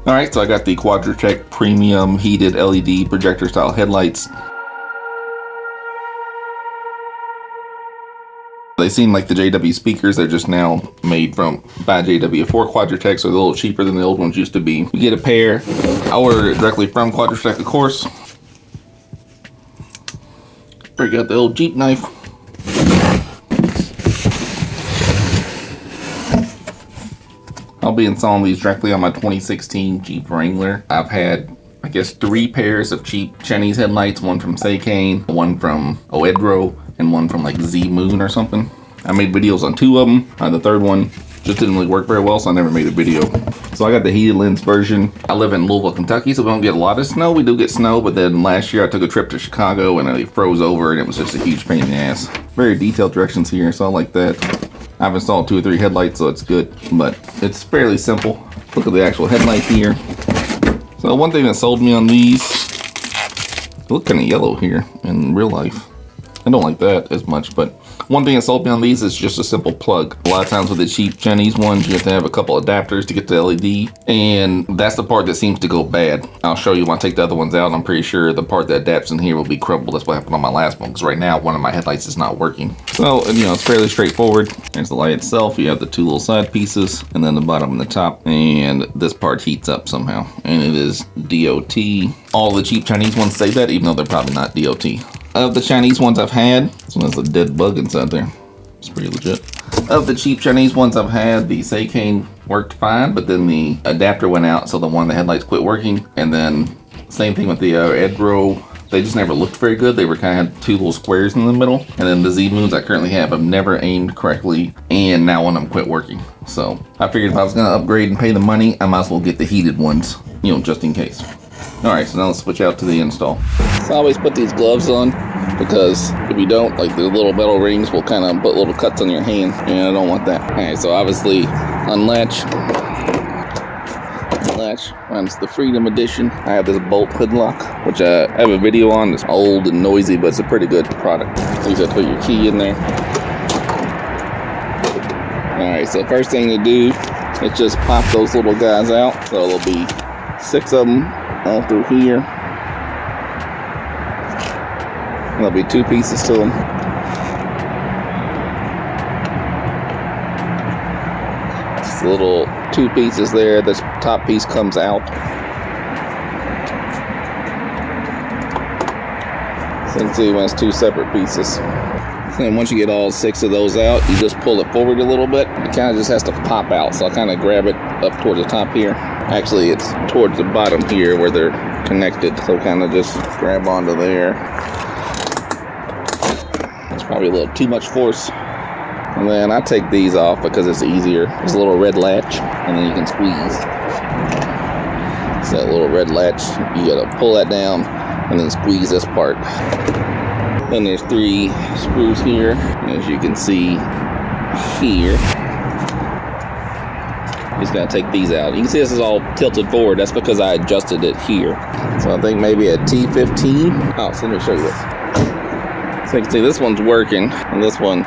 Alright, so I got the Quadratec premium heated LED projector style headlights. They seem like the JW speakers. They're just now made by JW for Quadratec, so they're a little cheaper than the old ones used to be. You get a pair. I ordered it directly from Quadratec, of course. Break out the old Jeep knife. I'll be installing these directly on my 2016 Jeep Wrangler. I've had, I guess, 3 pairs of cheap Chinese headlights, one from Seikane, one from OEDRO, and one from like Z Moon or something. I made videos on 2 of them. The third one just didn't really work very well, so I never made a video. So I got the heated lens version. I live in Louisville, Kentucky, so we don't get a lot of snow. We do get snow, but then last year I took a trip to Chicago and it froze over and it was just a huge pain in the ass. Very detailed directions here, so I like that. I've installed 2 or 3 headlights, so it's good, but it's fairly simple. Look at the actual headlight here. So one thing that sold me on these, they look kind of yellow here in real life. I don't like that as much, but one thing that sold me on these is just a simple plug. A lot of times with the cheap Chinese ones, you have to have a couple adapters to get the LED, and that's the part that seems to go bad. I'll show you when I take the other ones out. I'm pretty sure the part that adapts in here will be crumbled. That's what happened on my last one, because right now one of my headlights is not working. So, you know, it's fairly straightforward. There's the light itself. You have the 2 little side pieces, and then the bottom and the top, and this part heats up somehow, and it is DOT. All the cheap Chinese ones say that, even though they're probably not DOT. Of the Chinese ones I've had, this one has a dead bug inside there. It's pretty legit. Of the cheap Chinese ones I've had, the Seikane worked fine, but then the adapter went out, so the one the headlights quit working. And then same thing with the OEDRO. They just never looked very good. They were kind of had 2 little squares in the middle. And then the Z Moons I currently have, I've never aimed correctly, and now one of them quit working. So I figured if I was gonna upgrade and pay the money, I might as well get the heated ones, you know, just in case. Alright, so now let's switch out to the install. So I always put these gloves on, because if you don't, like, the little metal rings will kind of put little cuts on your hand, and I don't want that. Alright, so obviously unlatch, runs the Freedom Edition. I have this bolt hood lock, which I have a video on. It's old and noisy, but it's a pretty good product. So you just put your key in there. Alright, so first thing to do is just pop those little guys out. So there'll be 6 of them all through here. There'll be 2 pieces to them. Just a little 2 pieces there. This top piece comes out. So you can see when it's 2 separate pieces. And once you get all 6 of those out, you just pull it forward a little bit. It kind of just has to pop out. So I kind of grab it up towards the top here. Actually, it's towards the bottom here where they're connected. So kind of just grab onto there. It's probably a little too much force. And then I take these off because it's easier. There's a little red latch, and then you can squeeze. So that little red latch, you gotta pull that down and then squeeze this part. Then there's 3 screws here, as you can see here. Just gotta take these out. You can see this is all tilted forward. That's because I adjusted it here. So I think maybe a T15. Oh, so let me show you this. So you can see this one's working, and this one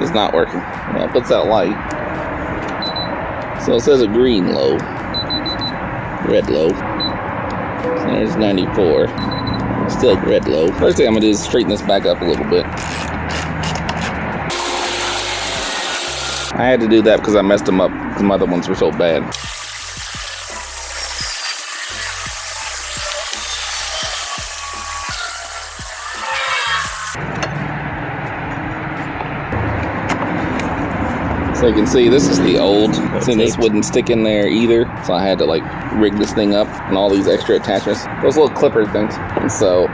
is not working. Well, it puts out light. So it says a green low, red low. So there's 94. Still red low. First thing I'm gonna do is straighten this back up a little bit. I had to do that because I messed them up because my other ones were so bad. So you can see this is the old. See, this wouldn't stick in there either, so I had to like rig this thing up and all these extra attachments. Those little clipper things. And so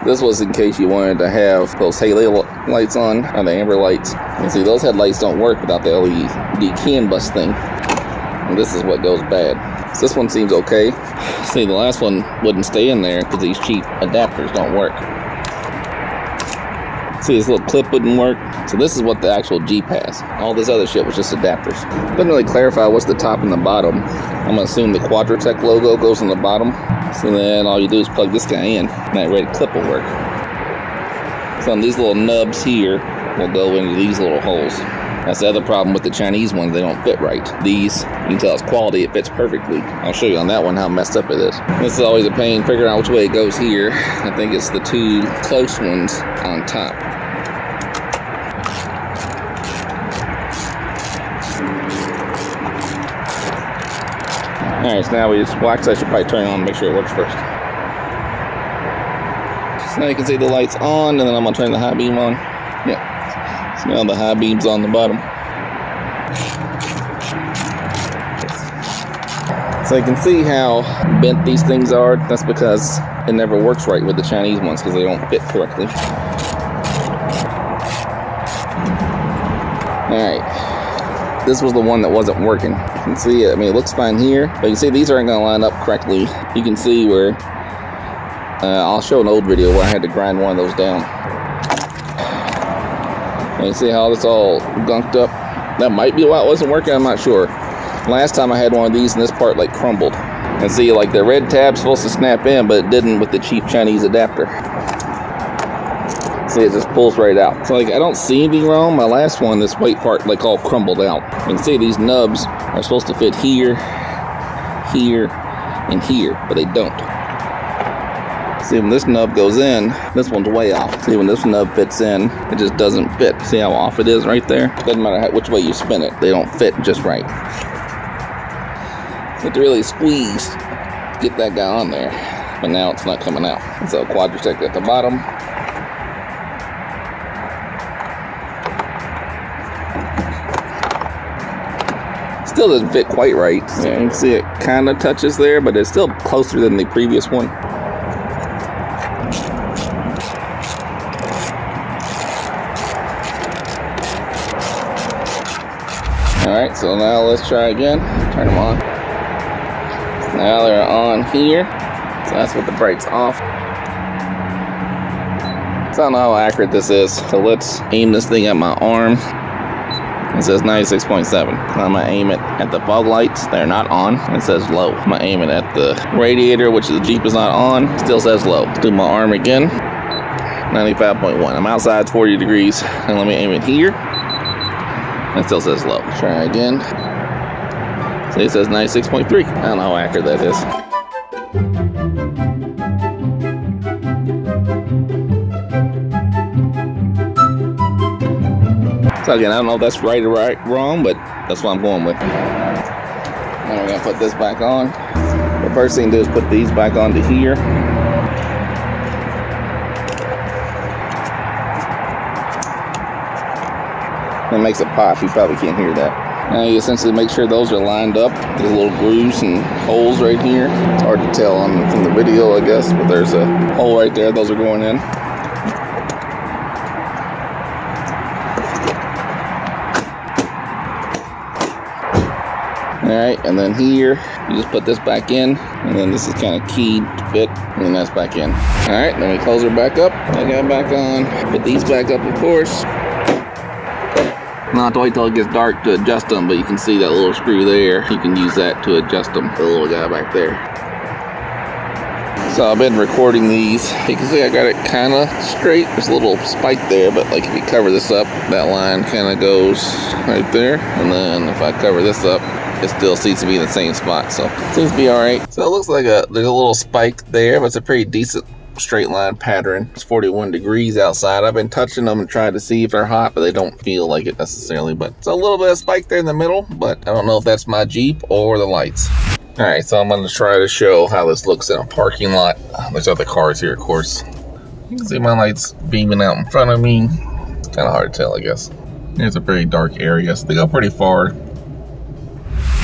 this was in case you wanted to have those halo lights on, or the amber lights. You see, those headlights don't work without the LED CAN bus thing. And this is what goes bad. So this one seems okay. See, the last one wouldn't stay in there because these cheap adapters don't work. See, this little clip wouldn't work. So this is what the actual Jeep has. All this other shit was just adapters. Doesn't really clarify what's the top and the bottom. I'm gonna assume the Quadratec logo goes on the bottom. So then all you do is plug this guy in, and that red clip will work. So these little nubs here will go into these little holes. That's the other problem with the Chinese ones, they don't fit right. These, you can tell it's quality, it fits perfectly. I'll show you on that one how messed up it is. This is always a pain figuring out which way it goes here. I think it's the two close ones on top. Alright, so now we just, well actually I should probably turn it on and make sure it works first. So now you can see the light's on, and then I'm going to turn the high beam on. Yeah. So now the high beam's on the bottom. So you can see how bent these things are. That's because it never works right with the Chinese ones because they don't fit correctly. Alright. This was the one that wasn't working. You can see it. I mean, it looks fine here, but you can see these aren't going to line up correctly. You can see where I'll show an old video where I had to grind one of those down. And you see how it's all gunked up? That might be why it wasn't working, I'm not sure. Last time I had one of these and this part like crumbled. And see, like the red tab's supposed to snap in, but it didn't with the cheap Chinese adapter. See, it just pulls right out. So like, I don't see anything wrong. My last one, this white part like all crumbled out. You can see these nubs are supposed to fit here, here, and here, but they don't. See, when this nub goes in, this one's way off. See, when this nub fits in, it just doesn't fit. See how off it is right there? Doesn't matter which way you spin it, they don't fit just right. You have to really squeeze, get that guy on there. But now it's not coming out. So Quadratec at the bottom. Still doesn't fit quite right. Yeah, you can see it kind of touches there, but it's still closer than the previous one. Alright, so now let's try again. Turn them on. So now they're on here. So that's with the brights off. So I don't know how accurate this is. So let's aim this thing at my arm. It says 96.7. I'm going to aim it at the fog lights. They're not on. It says low. I'm going to aim it at the radiator, which the Jeep is not on. Still says low. Let's do my arm again. 95.1. I'm outside, it's 40 degrees. And let me aim it here. It still says low. Try again. See, it says 96.3. I don't know how accurate that is. So again, I don't know if that's right or wrong, but that's what I'm going with. Now we're gonna put this back on. The first thing to do is put these back onto here. It makes a pop, you probably can't hear that. Now you essentially make sure those are lined up. There's little grooves and holes right here. It's hard to tell from the video, I guess, but there's a hole right there. Those are going in. Alright, and then here, you just put this back in, and then this is kind of keyed to fit, and then that's back in. Alright, then we close her back up. I got it back on. Put these back up, of course. I'll have to wait till it gets dark to adjust them, but you can see that little screw there. You can use that to adjust them. The little guy back there. So I've been recording these. You can see I got it kind of straight. There's a little spike there, but like if you cover this up, that line kind of goes right there. And then if I cover this up, it still seems to be in the same spot. So it seems to be all right. So it looks like there's a little spike there, but it's a pretty decent straight line pattern. It's 41 degrees outside. I've been touching them and trying to see if they're hot, but they don't feel like it necessarily. But it's a little bit of spike there in the middle, but I don't know if that's my Jeep or the lights. All right, so I'm going to try to show how this looks in a parking lot. There's other cars here, of course. You can see my lights beaming out in front of me. It's kind of hard to tell, I guess. Here's a pretty dark area, so they go pretty far.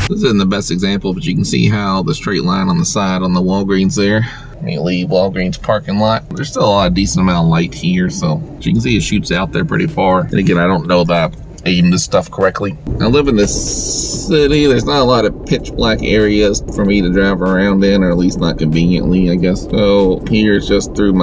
This isn't the best example, but you can see how the straight line on the side on the Walgreens there. When you leave Walgreens parking lot, there's still a decent amount of light here, so as you can see it shoots out there pretty far. And again, I don't know that I aimed this stuff correctly. I live in this city. There's not a lot of pitch black areas for me to drive around in, or at least not conveniently, I guess. So here's just through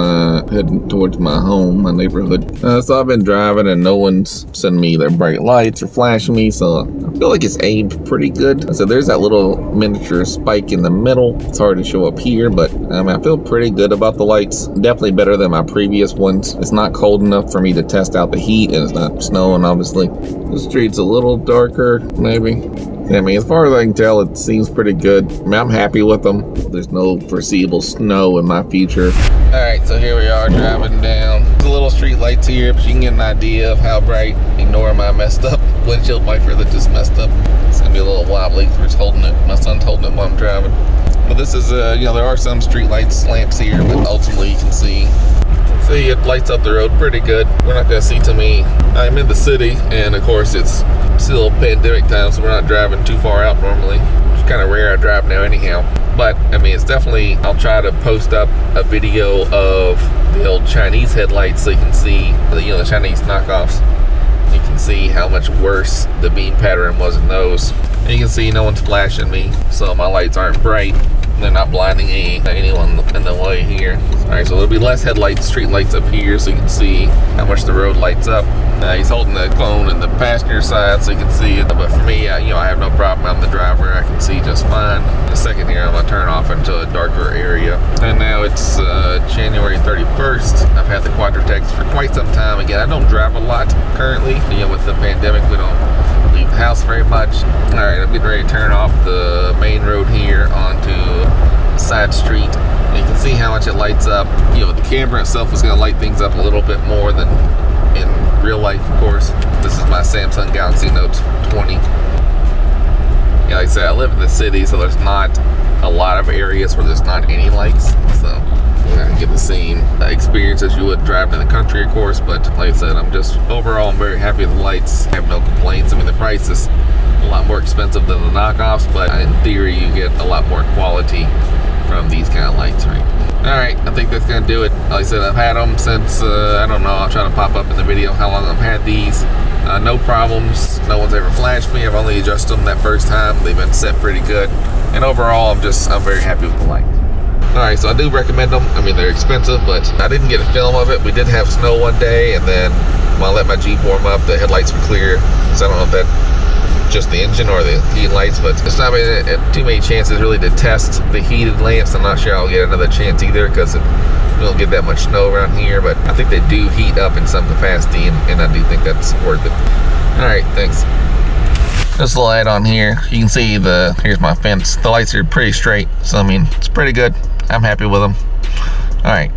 heading towards my home, my neighborhood. So I've been driving and no one's sending me their bright lights or flashing me, so I feel like it's aimed pretty good. So there's that little miniature spike in the middle. It's hard to show up here, but I feel pretty good about the lights. Definitely better than my previous ones. It's not cold enough for me to test out the heat, and it's not snowing, obviously. The street's a little darker, maybe. Yeah, I mean, as far as I can tell, it seems pretty good. I mean, I'm happy with them. There's no foreseeable snow in my future. Alright, so here we are driving down. There's a little street lights here, but you can get an idea of how bright. Ignore my messed up windshield wiper that just messed up. It's gonna be a little wobbly. We're just holding it. My son's holding it while I'm driving. But this is, you know, there are some street lights, lamps here, but ultimately you can see it lights up the road pretty good. We're not gonna see too many. I'm in the city, and of course it's still pandemic time, so we're not driving too far out normally. It's kind of rare I drive now anyhow. But I mean, it's definitely, I'll try to post up a video of the old Chinese headlights so you can see the, you know, the Chinese knockoffs. You can see how much worse the beam pattern was in those. And you can see no one's flashing me, so my lights aren't bright. They're not blinding anyone in the way here. Alright, so there'll be less headlights, street lights up here so you can see how much the road lights up. He's holding the phone in the passenger side so you can see it. But for me, I have no problem. I'm the driver. I can see just fine. In a second here, I'm going to turn off into a darker area. And now it's January 31st. I've had the Quadratec for quite some time. Again, I don't drive a lot currently. You know, with the pandemic, we don't leave the house very much. Alright, I'm getting ready to turn off the main road here onto a side street. And you can see how much it lights up. You know, the camera itself is going to light things up a little bit more than in real life, of course. This is my Samsung Galaxy Note 20. Yeah, like I said, I live in the city, so there's not a lot of areas where there's not any lights. So you're not gonna get the same experience as you would driving in the country, of course. But like I said, I'm very happy with the lights. I have no complaints. I mean, the price is a lot more expensive than the knockoffs, but in theory, you get a lot more quality from these kind of lights, right? Alright, I think that's gonna do it. Like I said, I've had them since, I don't know, I'll try to pop up in the video how long I've had these. No problems, no one's ever flashed me. I've only adjusted them that first time. They've been set pretty good. And overall, I'm very happy with the lights. Alright, so I do recommend them. I mean, they're expensive, but I didn't get a film of it. We did have snow one day, and then when I let my Jeep warm up, the headlights were clear. So I don't know if that just the engine or the heated lights, but it's not too many chances really to test the heated lamps. I'm not sure I'll get another chance either because we don't get that much snow around here, but I think they do heat up in some capacity, and I do think that's worth it. Alright, thanks. Just a little add on here. You can see here's my fence. The lights are pretty straight, so I mean, it's pretty good. I'm happy with them. Alright.